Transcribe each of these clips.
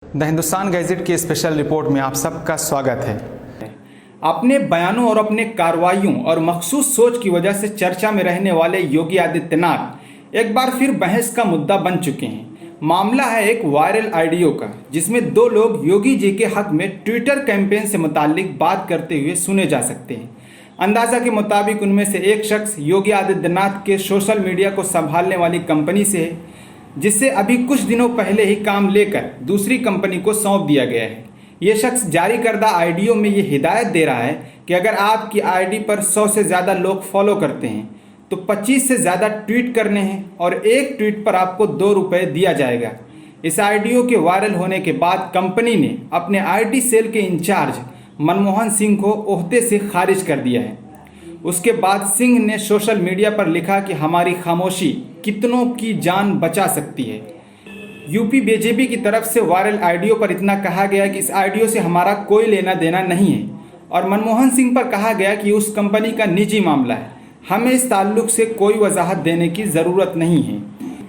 The Hindustan gadget की special report में आप सबका स्वागत है। अपने बयानों और अपने कार्रवाइयों और मखसूस सोच की वजह से चर्चा में रहने वाले योगी आदित्यनाथ एक बार फिर बहस का मुद्दा बन चुके हैं। मामला है एक वायरल ऑडियो का, जिसमें दो लोग योगी जी के हक में ट्विटर कैंपेन से मुताल्लिक बात करते हुए सुने जा सकते हैं। अंदाजा के मुताबिक उनमें से एक शख्स योगी आदित्यनाथ के सोशल मीडिया को संभालने वाली कंपनी से है, जिससे अभी कुछ दिनों पहले ही काम लेकर दूसरी कंपनी को सौंप दिया गया है। ये शख्स जारी करदा आईडियो में ये हिदायत दे रहा है कि अगर आपकी आईडी पर 100 से ज़्यादा लोग फॉलो करते हैं तो 25 से ज़्यादा ट्वीट करने हैं और एक ट्वीट पर आपको 2 रुपये दिया जाएगा। इस आईडियो के वायरल होने के बाद कंपनी ने अपने आईटी सेल के इंचार्ज मनमोहन सिंह को ओहदे से खारिज कर दिया है। उसके बाद सिंह ने सोशल मीडिया पर लिखा कि हमारी खामोशी कितनों की जान बचा सकती है। यूपी बीजेपी की तरफ से वायरल ऑडियो पर इतना कहा गया कि इस ऑडियो से हमारा कोई लेना देना नहीं है, और मनमोहन सिंह पर कहा गया कि उस कंपनी का निजी मामला है, हमें इस ताल्लुक से कोई वजाहत देने की ज़रूरत नहीं है।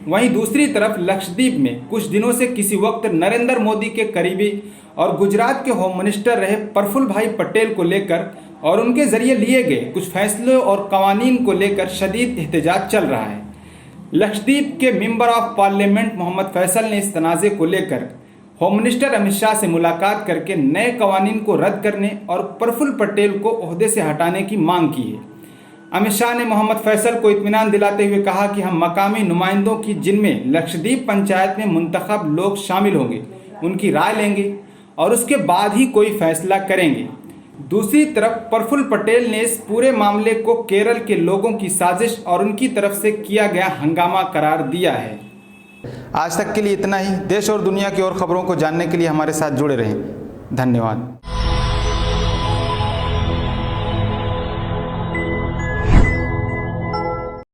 वहीं दूसरी तरफ लक्षद्वीप में कुछ दिनों से किसी वक्त नरेंद्र मोदी के करीबी और गुजरात के होम मिनिस्टर रहे प्रफुल्ल भाई पटेल को लेकर और उनके जरिए लिए गए कुछ फैसलों और कवानीन को लेकर शदीद एहतजाज चल रहा है। लक्षद्वीप के member of parliament Mohammed Faisal ने इस तनाज़े को लेकर होम मिनिस्टर अमित शाह से मुलाकात करके नए कवानीन को रद्द करने और प्रफुल्ल पटेल को ओहदे से हटाने की मांग की है। अमित शाह ने मोहम्मद फैसल को इत्मीनान दिलाते हुए कहा कि हम मकामी नुमाइंदों की, जिनमें लक्षद्वीप पंचायत में मुंतखब लोग शामिल होंगे, उनकी राय लेंगे और उसके बाद ही कोई फैसला करेंगे। दूसरी तरफ प्रफुल्ल पटेल ने इस पूरे मामले को केरल के लोगों की साजिश और उनकी तरफ से किया गया हंगामा करार दिया है। आज तक के लिए इतना ही। देश और दुनिया की और खबरों को जानने के लिए हमारे साथ जुड़े रहें। धन्यवाद।